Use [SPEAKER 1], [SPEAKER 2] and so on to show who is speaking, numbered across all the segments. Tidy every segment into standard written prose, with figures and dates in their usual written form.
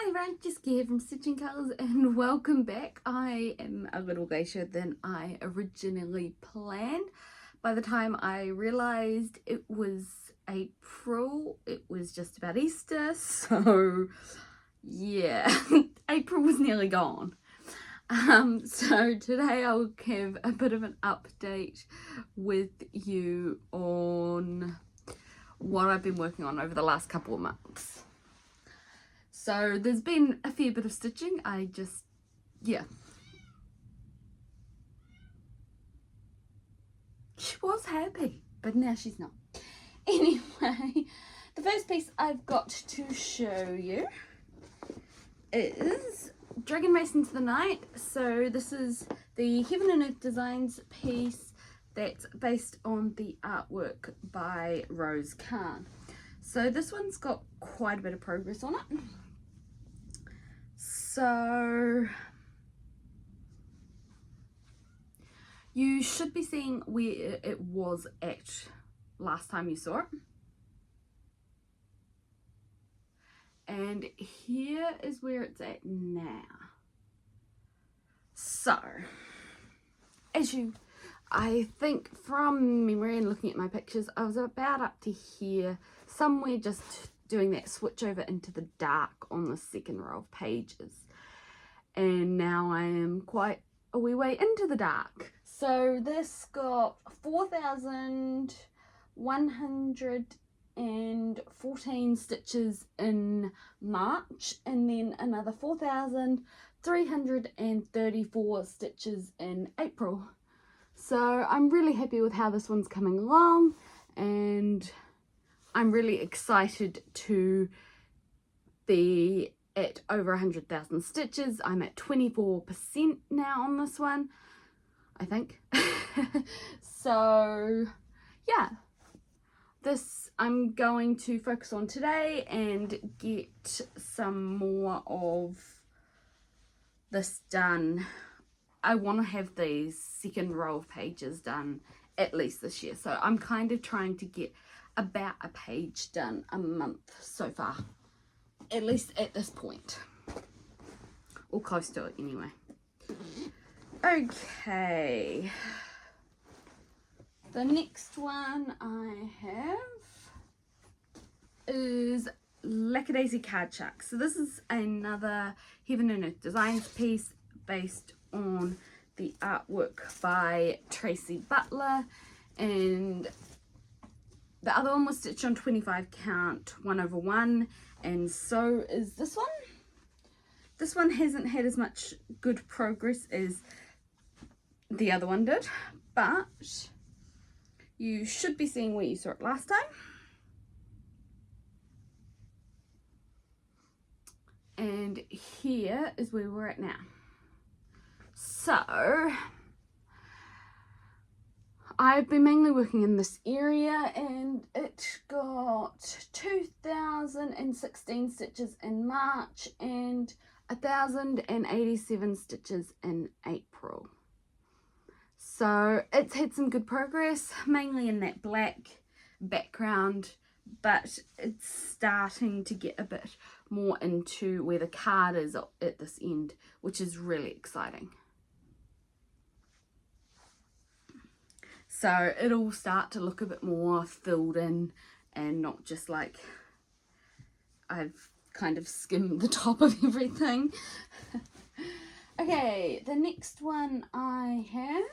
[SPEAKER 1] Hi everyone, Jessica here from Stitching Colours and welcome back. I am a little later than I originally planned. By the time I realised it was April, it was just about Easter, so yeah, April was nearly gone. So today I'll give a bit of an update with you on what I've been working on over the last couple of months. So there's been a fair bit of stitching. She was happy, but now she's not. Anyway, the first piece I've got to show you is Dragon Race into the Night. So this is the Heaven and Earth Designs piece that's based on the artwork by Rose Khan. So this one's got quite a bit of progress on it. So you should be seeing where it was at last time you saw it. And here is where it's at now. So, I think from memory and looking at my pictures, I was about up to here, somewhere just doing that switch over into the dark on the second row of pages. And now I am quite a wee way into the dark. So this got 4,114 stitches in March, and then another 4,334 stitches in April. So I'm really happy with how this one's coming along, and I'm really excited to be at over 100,000 stitches. I'm at 24% now on this one, I think. So yeah, this I'm going to focus on today and get some more of this done. I want to have these second row of pages done at least this year, so I'm kind of trying to get about a page done a month so far, at least at this point, or close to it anyway. Okay, the next one I have is Lacadis card shark. So this is another Heaven and Earth Designs piece based on the artwork by Tracy Butler, and the other one was stitched on 25 count 1/1, and so is this one. This one hasn't had as much good progress as the other one did, but you should be seeing where you saw it last time. And here is where we're at now. So I've been mainly working in this area, and it got 2,016 stitches in March and 1,087 stitches in April. So it's had some good progress, mainly in that black background, but it's starting to get a bit more into where the card is at this end, which is really exciting. So it'll start to look a bit more filled in and not just like I've kind of skimmed the top of everything. Okay, the next one I have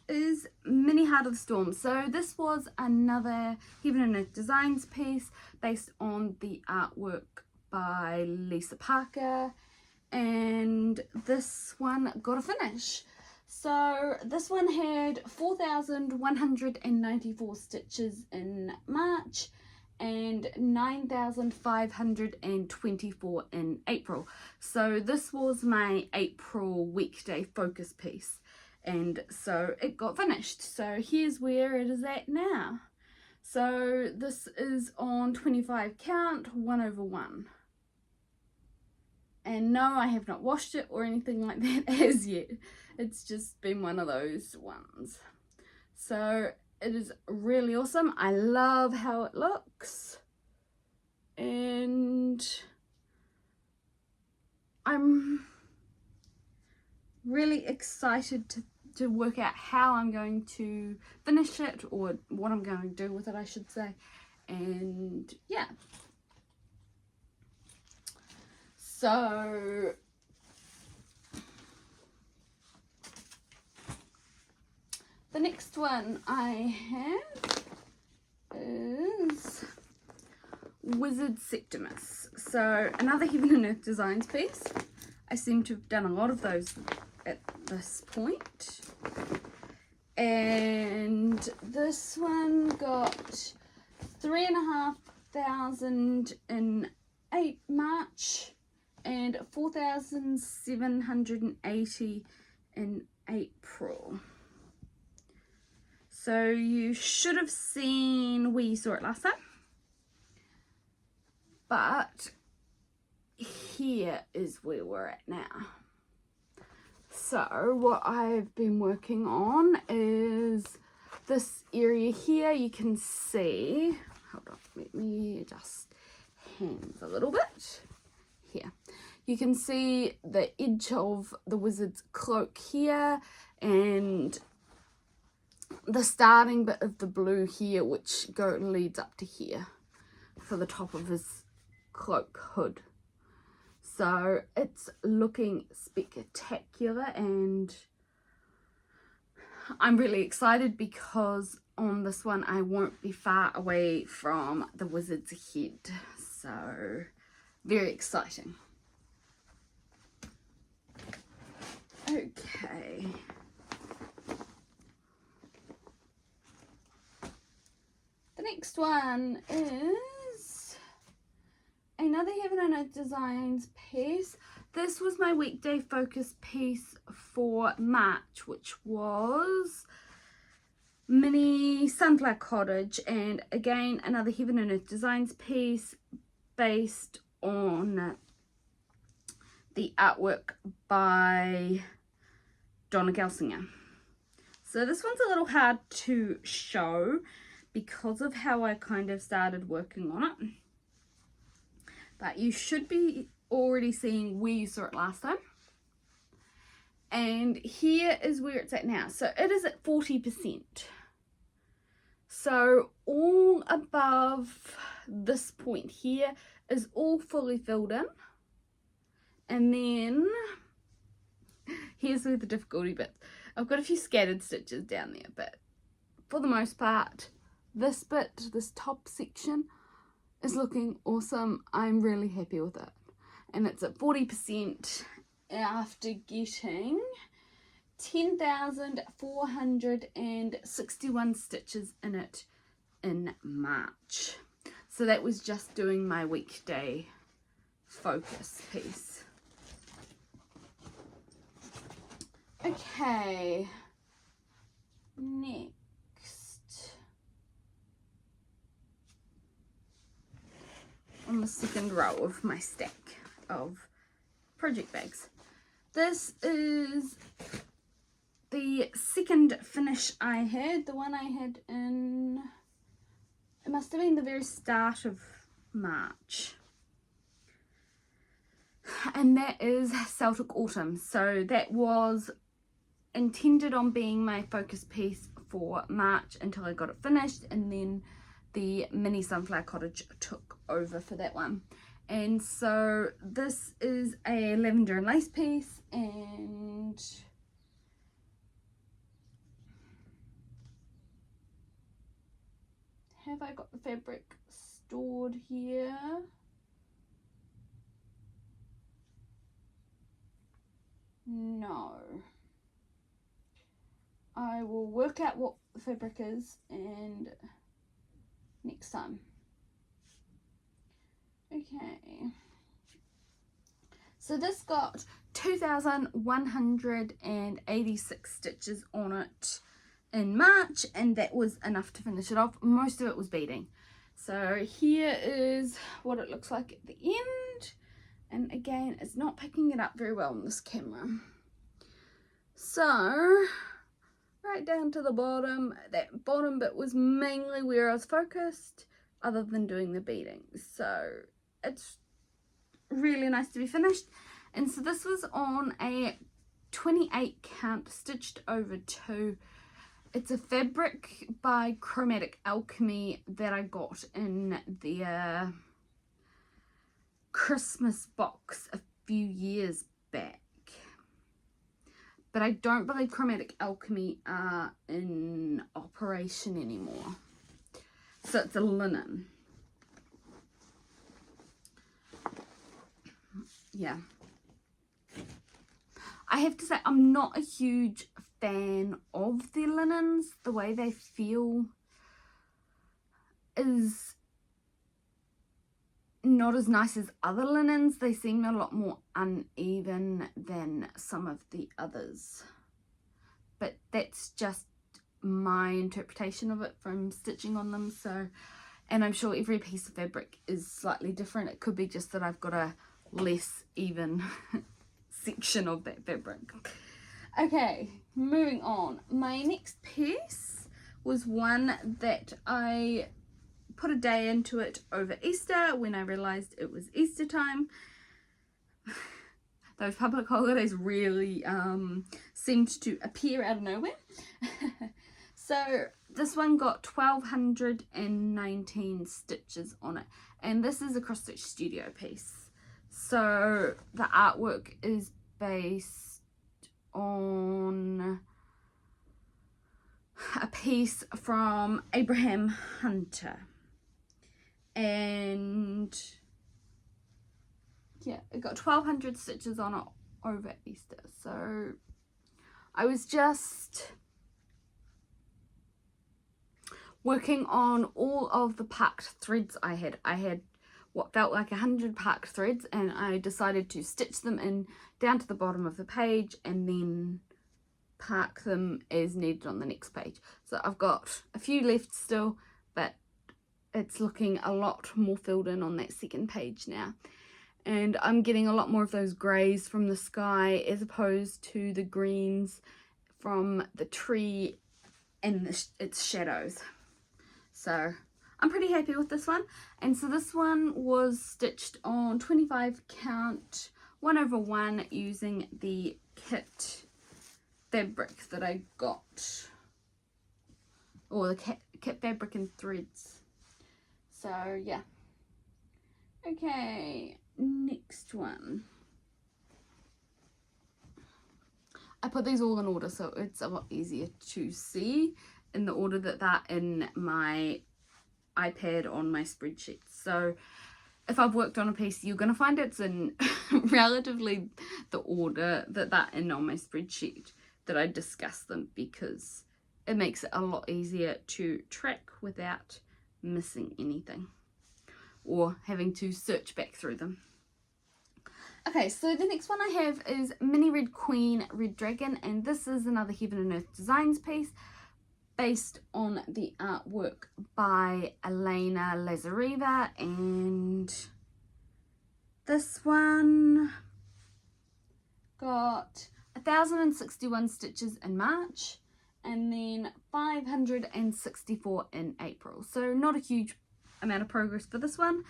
[SPEAKER 1] is Mini Heart of the Storm. So this was another Heaven and Earth Designs piece based on the artwork by Lisa Parker, and this one got a finish. So this one had 4,194 stitches in March and 9,524 in April. So this was my April weekday focus piece, and so it got finished. So here's where it is at now. So this is on 25 count 1/1. And no, I have not washed it or anything like that as yet. It's just been one of those ones. So it is really awesome. I love how it looks, and I'm really excited to work out how I'm going to finish it, or what I'm going to do with it, I should say. And yeah, so the next one I have is Wizard Septimus. So another Heaven and Earth Designs piece. I seem to have done a lot of those at this point. And this one got 3,500 in March and 4,780 in April. So you should have seen where you saw it last time. But here is where we're at now. So what I've been working on is this area here. You can see, hold on, let me adjust hands a little bit. Here, you can see the edge of the wizard's cloak here, and the starting bit of the blue here, which leads up to here for the top of his cloak hood. So it's looking spectacular, and I'm really excited because on this one I won't be far away from the wizard's head. So very exciting. Okay. The next one is another Heaven and Earth Designs piece. This was my weekday focus piece for March, which was Mini Sunflower Cottage, and again another Heaven and Earth Designs piece based on the artwork by Donna Gelsinger. So this one's a little hard to show because of how I kind of started working on it. But you should be already seeing where you saw it last time. And here is where it's at now. So it is at 40%. So all above this point here is all fully filled in. And then here's where the difficulty bit. I've got a few scattered stitches down there, but for the most part, this bit, this top section, is looking awesome. I'm really happy with it. And it's at 40% after getting 10,461 stitches in it in March. So that was just doing my weekday focus piece. Okay, next, on the second row of my stack of project bags. This is the second finish I had, the one I had in, it must have been the very start of March. And that is Celtic Autumn. So that was intended on being my focus piece for March until I got it finished, and then the Mini Sunflower Cottage took over for that one. And so this is a lavender and lace piece, and have I got the fabric stored here? No. I will work out what the fabric is and next time. Okay. So this got 2,186 stitches on it in March, and that was enough to finish it off. Most of it was beading. So here is what it looks like at the end. And again, it's not picking it up very well on this camera. So right down to the bottom. That bottom bit was mainly where I was focused, other than doing the beading. So it's really nice to be finished. And so this was on a 28 count stitched over 2. It's a fabric by Chromatic Alchemy that I got in their Christmas box a few years back. But I don't believe Chromatic Alchemy are in operation anymore. So it's a linen. Yeah. I have to say, I'm not a huge fan of the linens. The way they feel is not as nice as other linens. They seem a lot more uneven than some of the others. But that's just my interpretation of it from stitching on them. So, and I'm sure every piece of fabric is slightly different. It could be just that I've got a less even section of that fabric. Okay, moving on. My next piece was one that I put a day into it over Easter when I realized it was Easter time. Those public holidays really seemed to appear out of nowhere. So this one got 1219 stitches on it, and this is a cross stitch studio piece. So the artwork is based on a piece from Abraham Hunter, and yeah, it got 1200 stitches on it over Easter. So I was just working on all of the packed threads I had. I had what felt like 100 packed threads, and I decided to stitch them in down to the bottom of the page and then pack them as needed on the next page. So I've got a few left still, but it's looking a lot more filled in on that second page now. And I'm getting a lot more of those greys from the sky as opposed to the greens from the tree and its shadows. So I'm pretty happy with this one. And so this one was stitched on 25 count 1/1 using the kit fabric that I got, or the kit fabric and threads. So yeah. Okay, next one. I put these all in order so it's a lot easier to see in the order that they're in my iPad on my spreadsheet. So if I've worked on a piece, you're going to find it's in relatively the order that they're in on my spreadsheet that I discuss them, because it makes it a lot easier to track without missing anything or having to search back through them. Okay, so the next one I have is Mini Red Queen Red Dragon, and this is another Heaven and Earth Designs piece based on the artwork by Elena Lazareva, and this one got 1061 stitches in March and then 564 in April. So not a huge amount of progress for this one,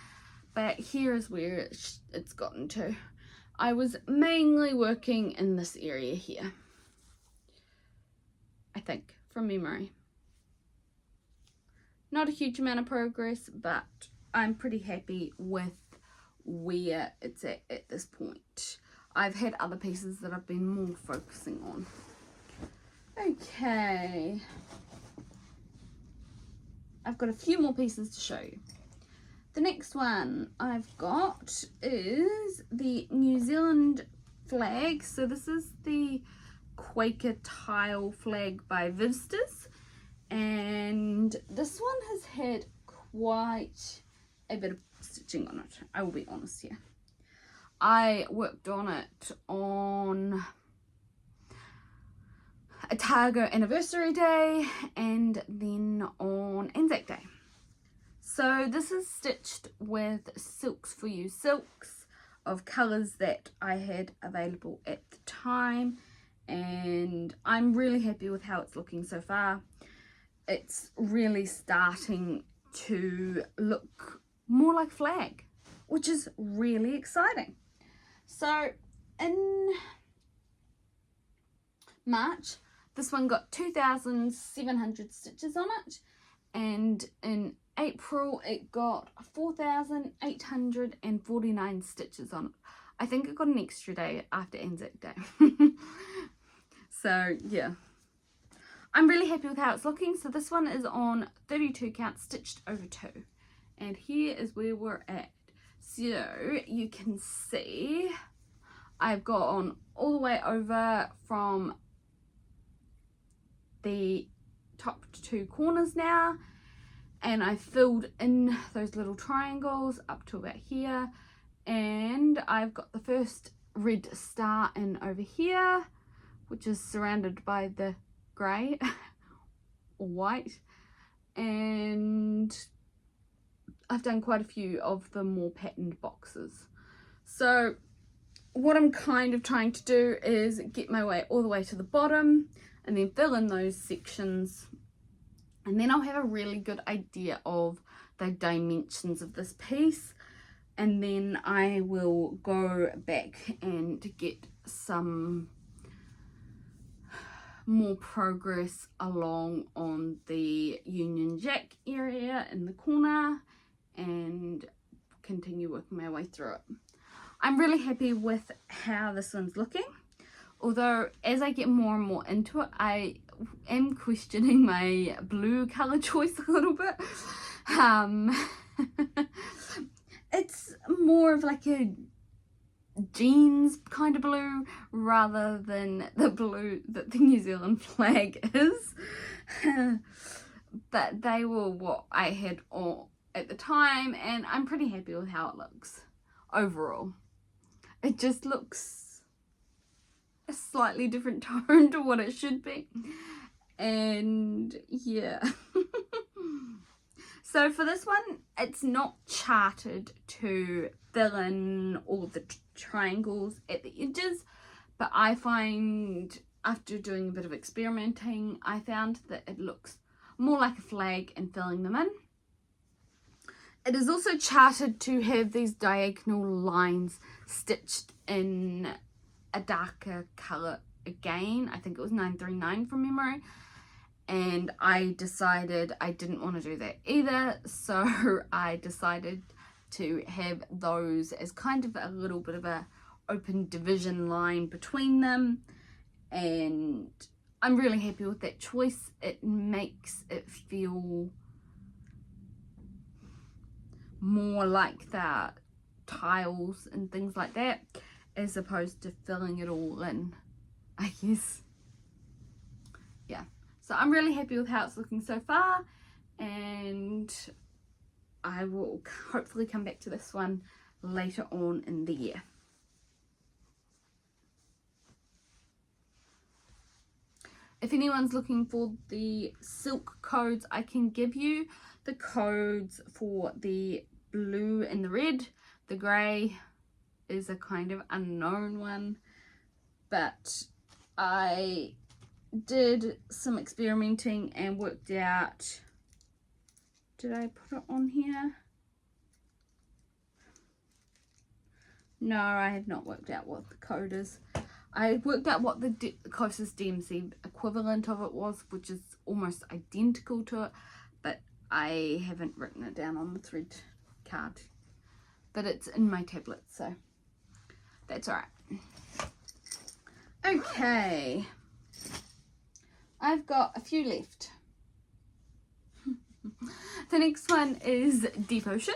[SPEAKER 1] but here is where it's gotten to. I was mainly working in this area here, I think, from memory. Not a huge amount of progress, but I'm pretty happy with where it's at this point. I've had other pieces that I've been more focusing on. Okay, I've got a few more pieces to show you. The next one I've got is the New Zealand flag. So this is the Quaker tile flag by Vistas, and this one has had quite a bit of stitching on it, I will be honest here. I worked on it on Otago Anniversary Day and then on Anzac Day. So this is stitched with Silks for You silks of colours that I had available at the time, and I'm really happy with how it's looking so far. It's really starting to look more like flag, which is really exciting. So in March, this one got 2,700 stitches on it, and in April it got 4,849 stitches on it. I think it got an extra day after Anzac Day. So yeah, I'm really happy with how it's looking. So this one is on 32 count, stitched over 2, and here is where we're at. So you can see I've gone all the way over from the top 2 corners now, and I filled in those little triangles up to about here, and I've got the first red star in over here, which is surrounded by the grey or white, and I've done quite a few of the more patterned boxes. So what I'm kind of trying to do is get my way all the way to the bottom and then fill in those sections, and then I'll have a really good idea of the dimensions of this piece, and then I will go back and get some more progress along on the Union Jack area in the corner and continue working my way through it. I'm really happy with how this one's looking, although as I get more and more into it, I am questioning my blue colour choice a little bit. It's more of like a jeans kind of blue rather than the blue that the New Zealand flag is. But they were what I had on at the time, and I'm pretty happy with how it looks overall. It just looks a slightly different tone to what it should be, and yeah. So for this one, it's not charted to fill in all the triangles at the edges, but I find after doing a bit of experimenting, I found that it looks more like a flag and filling them in. It is also charted to have these diagonal lines stitched in a darker colour again. I think it was 939 from memory. And I decided I didn't want to do that either, so I decided to have those as kind of a little bit of a open division line between them, and I'm really happy with that choice. It makes it feel more like the tiles and things like that, as opposed to filling it all in, I guess. Yeah. So I'm really happy with how it's looking so far, and I will hopefully come back to this one later on in the year. If anyone's looking for the silk codes, I can give you the codes for the blue and the red. The grey is a kind of unknown one, but I did some experimenting and worked out, did I put it on here? No, I have not worked out what the code is. I worked out what the closest DMC equivalent of it was, which is almost identical to it, but I haven't written it down on the thread card, but it's in my tablet, so that's all right. Okay, I've got a few left. The next one is Deep Ocean.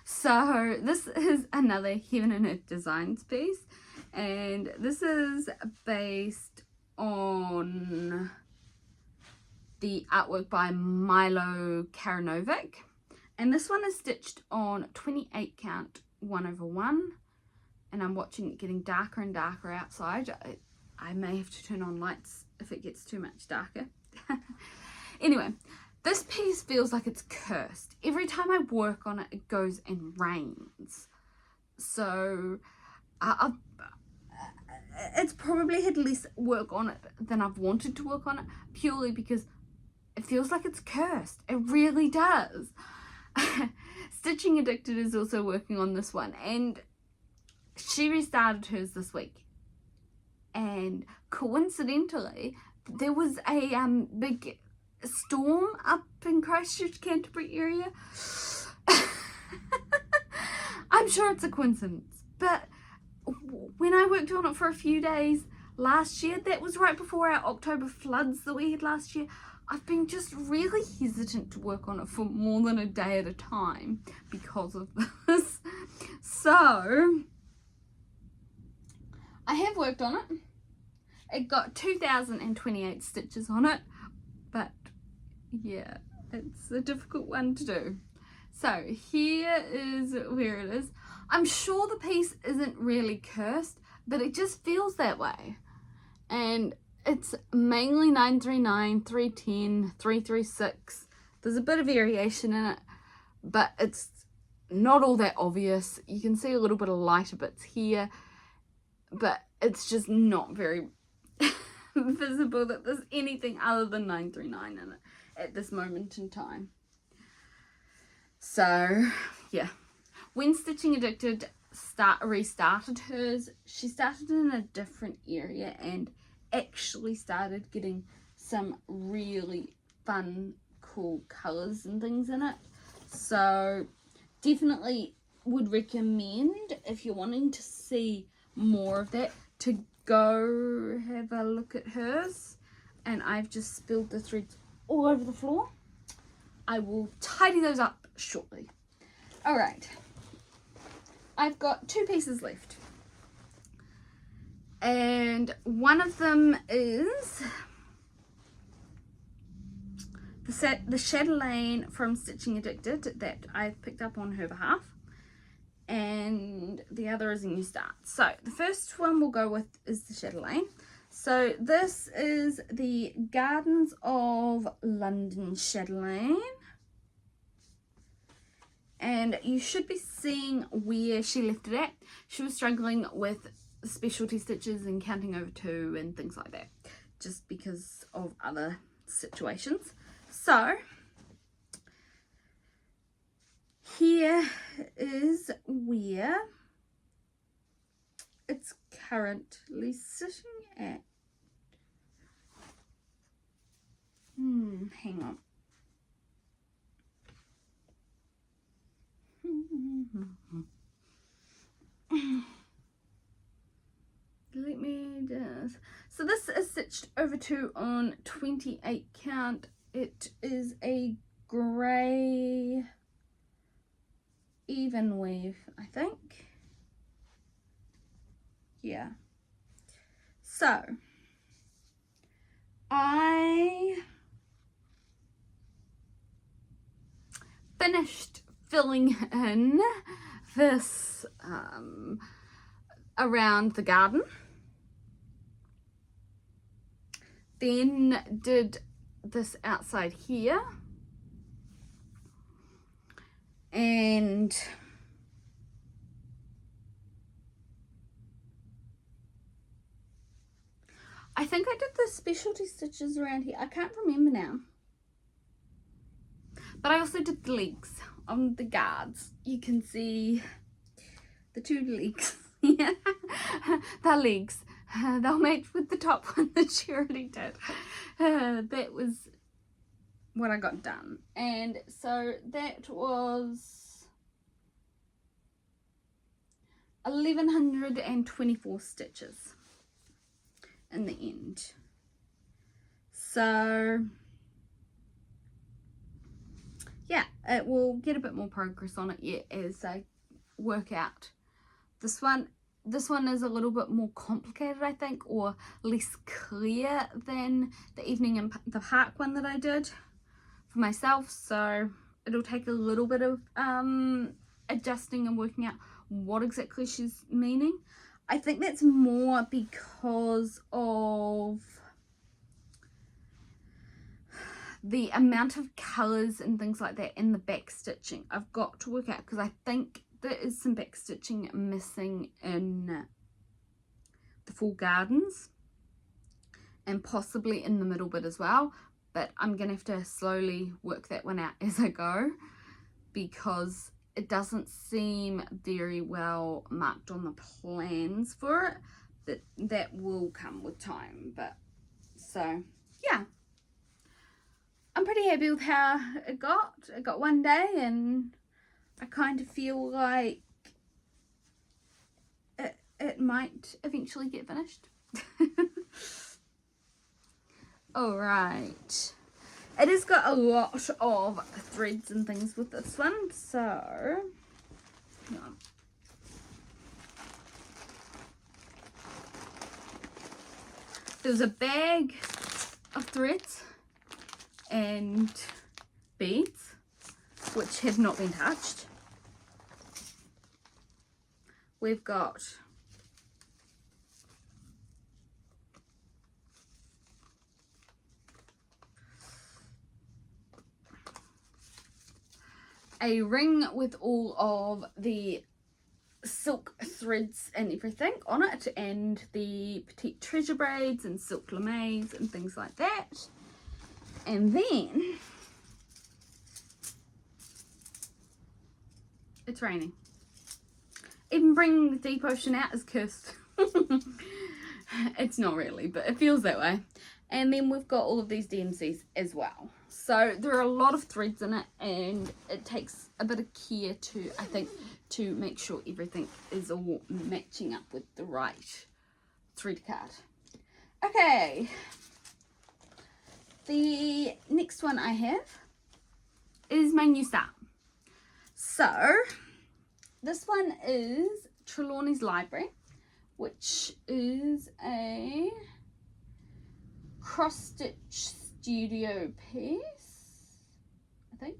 [SPEAKER 1] So this is another Heaven and Earth Designs piece, and this is based on the artwork by Milo Karanovic, and this one is stitched on 28 count 1/1, and I'm watching it getting darker and darker outside. I may have to turn on lights if it gets too much darker. Anyway, this piece feels like it's cursed. Every time I work on it, it goes and rains. So it's probably had less work on it than I've wanted to work on it, purely because it feels like it's cursed. It really does. Stitching Addicted is also working on this one, and she restarted hers this week. And coincidentally, there was a big storm up in Christchurch, Canterbury area. I'm sure it's a coincidence, but when I worked on it for a few days last year, that was right before our October floods that we had last year, I've been just really hesitant to work on it for more than a day at a time because of this. So I have worked on it. It got 2,028 stitches on it, but yeah, it's a difficult one to do. So here is where it is. I'm sure the piece isn't really cursed, but it just feels that way. And it's mainly 939, 310, 336. There's a bit of variation in it, but it's not all that obvious. You can see a little bit of lighter bits here, but it's just not very visible that there's anything other than 939 in it at this moment in time. So yeah, when Stitching Addicted restarted hers, she started in a different area and actually started getting some really fun, cool colors and things in it. So definitely would recommend, if you're wanting to see more of that, to go have a look at hers. And I've just spilled the threads all over the floor. I will tidy those up shortly. All right, I've got 2 pieces left, and one of them is the Shadelane from Stitching Addicted that I've picked up on her behalf, and the other is a New Start. So the first one we'll go with is the Shadelane. So this is the Gardens of London Shadelane, and you should be seeing where she left it at. She was struggling with specialty stitches and counting over 2 and things like that, just because of other situations. So here is where it's currently sitting at. Hang on. Let me just... So this is stitched over 2 on 28 count. It is a grey even weave, I think. Yeah. So I finished filling in this around the garden, then did this outside here, and I think I did the specialty stitches around here. I can't remember now. But I also did the legs on the guards. You can see the 2 legs. Yeah, the legs. They'll match with the top one that she already did. That was what I got done. And so that was 1,124 stitches in the end. So yeah, it will get a bit more progress on it yet as I work out this one. This one is a little bit more complicated, I think, or less clear than the Evening in the Park one that I did for myself. So it'll take a little bit of adjusting and working out what exactly she's meaning. I think that's more because of the amount of colours and things like that in the back stitching. I've got to work out, because I think there is some back stitching missing in the full gardens and possibly in the middle bit as well, but I'm gonna have to slowly work that one out as I go because it doesn't seem very well marked on the plans for it, but that will come with time. But so yeah, I'm pretty happy with how it got one day, and I kind of feel like it might eventually get finished. Alright, it has got a lot of threads and things with this one, so hang on. There's a bag of threads and beads which have not been touched. We've got a ring with all of the silk threads and everything on it, and the petite treasure braids and silk lames and things like that. And then it's raining. Even bringing the deep ocean out is cursed. It's not really, but it feels that way. And then we've got all of these DMCs as well. So there are a lot of threads in it, and it takes a bit of care to, I think, to make sure everything is all matching up with the right thread card. Okay. The next one I have is my new start. So this one is Trelawney's Library, which is a cross-stitch studio piece, I think.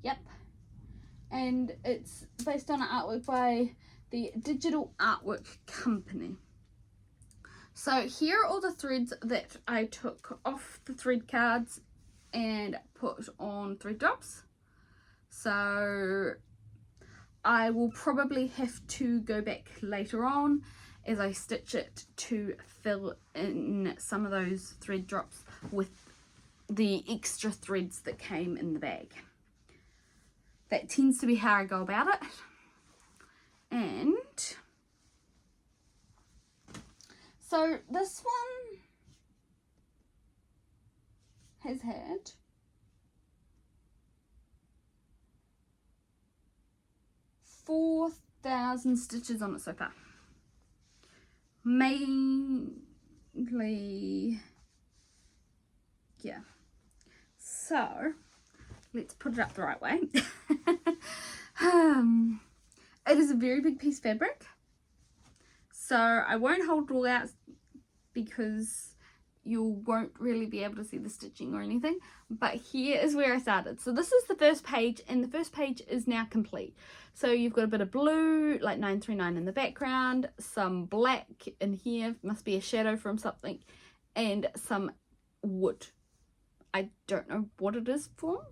[SPEAKER 1] Yep. And it's based on an artwork by the Digital Artwork Company. So here are all the threads that I took off the thread cards and put on thread drops. So I will probably have to go back later on as I stitch it to fill in some of those thread drops with the extra threads that came in the bag. That tends to be how I go about it. And so this one has had 4,000 stitches on it so far. Mainly, yeah. So let's put it up the right way. It is a very big piece of fabric, so I won't hold it all out because you won't really be able to see the stitching or anything, but here is where I started. So this is the first page, and the first page is now complete. So you've got a bit of blue, like 939 in the background, some black in here, must be a shadow from something, and some wood. I don't know what it is for,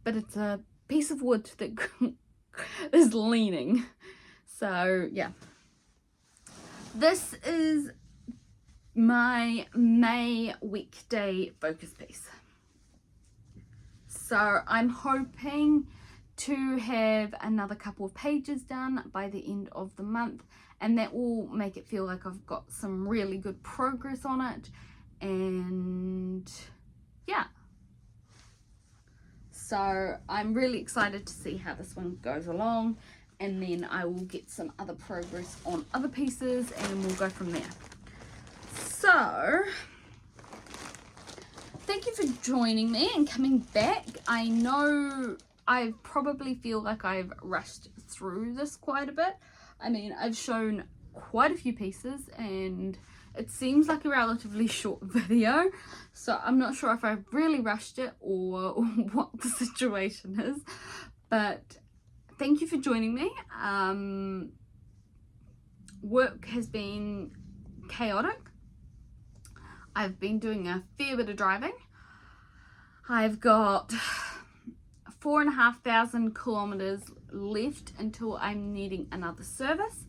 [SPEAKER 1] but it's a piece of wood that is leaning. So yeah, this is my May weekday focus piece. So I'm hoping to have another couple of pages done by the end of the month, and that will make it feel like I've got some really good progress on it. And yeah, so I'm really excited to see how this one goes along, and then I will get some other progress on other pieces and we'll go from there. So thank you for joining me and coming back. I know I probably feel like I've rushed through this quite a bit. I mean, I've shown quite a few pieces and it seems like a relatively short video, so I'm not sure if I've really rushed it or what the situation is, but thank you for joining me. Work has been chaotic. I've been doing a fair bit of driving. I've got 4,500 kilometers left until I'm needing another service,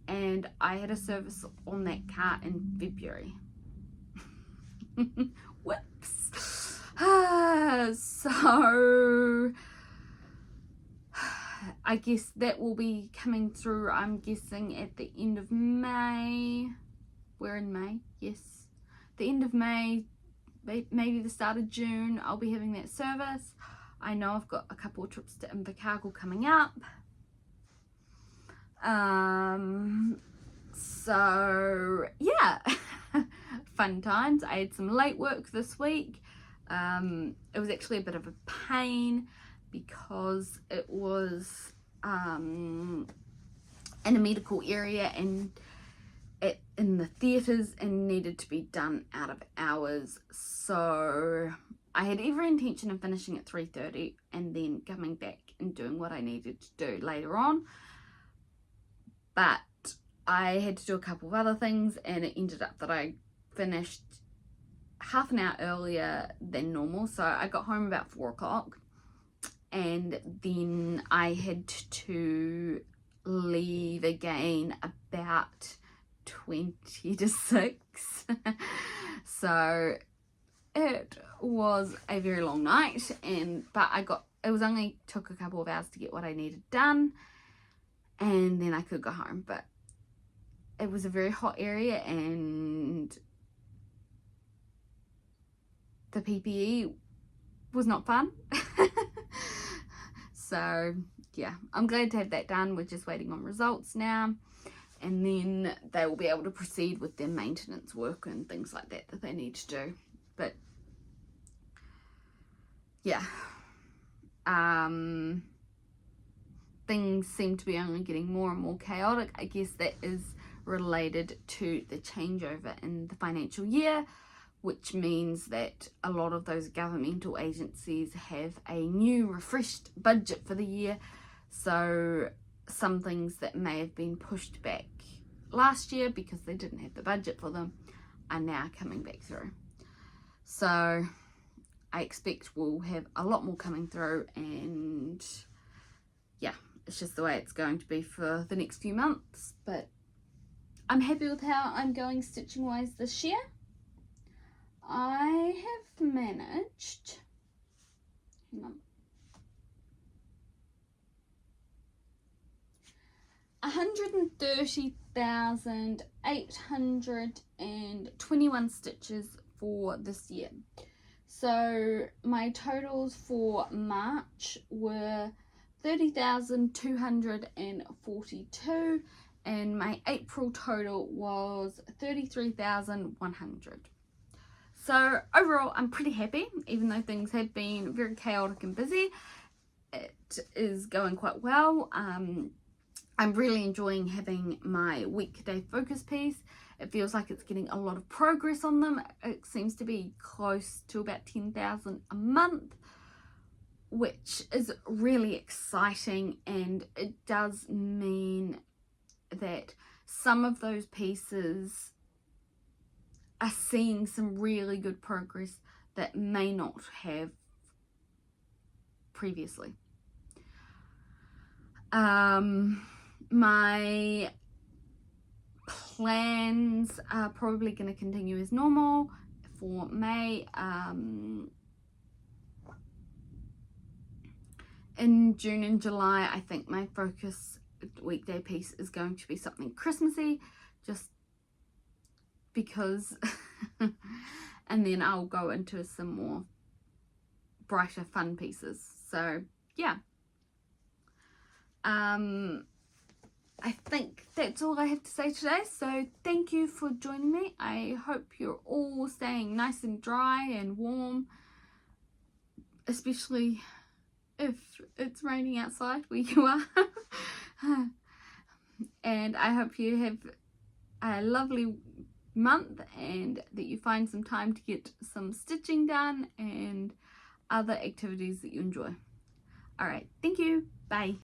[SPEAKER 1] and I had a service on that car in February. Whoops. So I guess that will be coming through, I'm guessing, at the end of May. We're in May, yes. The end of May, maybe the start of June, I'll be having that service. I know I've got a couple of trips to Invercargill coming up. So yeah, fun times. I had some late work this week. It was actually a bit of a pain because it was in a medical area and in the theatres and needed to be done out of hours. So I had every intention of finishing at 3:30 and then coming back and doing what I needed to do later on. But I had to do a couple of other things, and it ended up that I finished half an hour earlier than normal. So I got home about 4 o'clock, and then I had to leave again about 20 to 6. So it was a very long night, but it was only took a couple of hours to get what I needed done, and then I could go home. But it was a very hot area, and the PPE was not fun. So yeah, I'm glad to have that done. We're just waiting on results now, and then they will be able to proceed with their maintenance work and things like that they need to do. But yeah, things seem to be only getting more and more chaotic. I guess that is related to the changeover in the financial year, which means that a lot of those governmental agencies have a new refreshed budget for the year. So some things that may have been pushed back last year because they didn't have the budget for them are now coming back through. So I expect we'll have a lot more coming through, and yeah, it's just the way it's going to be for the next few months. But I'm happy with how I'm going stitching wise this year. I have managed, hang on, 130,821 stitches for this year. So my totals for March were 30,242, and my April total was 33,100. So overall, I'm pretty happy, even though things have been very chaotic and busy. It is going quite well. I'm really enjoying having my weekday focus piece. It feels like it's getting a lot of progress on them. It seems to be close to about 10,000 a month, which is really exciting, and it does mean that some of those pieces are seeing some really good progress that may not have previously. My plans are probably going to continue as normal for May. In June and July, I think my focus weekday piece is going to be something Christmassy, just because and then I'll go into some more brighter fun pieces. So yeah, I think that's all I have to say today. So thank you for joining me. I hope you're all staying nice and dry and warm, especially if it's raining outside where you are. And I hope you have a lovely month, and that you find some time to get some stitching done and other activities that you enjoy. All right, thank you. Bye.